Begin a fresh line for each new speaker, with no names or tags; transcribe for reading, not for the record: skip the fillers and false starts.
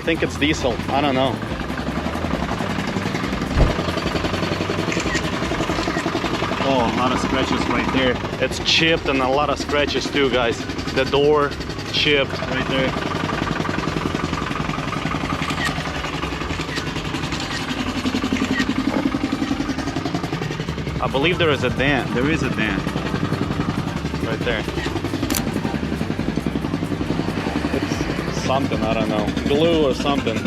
I think it's diesel. I don't know. Oh, a lot of scratches right there. It's chipped and a lot of scratches too, guys. The door chipped right there. I believe there is a dent. There is a dent right there. It's something, I don't know. Glue or something.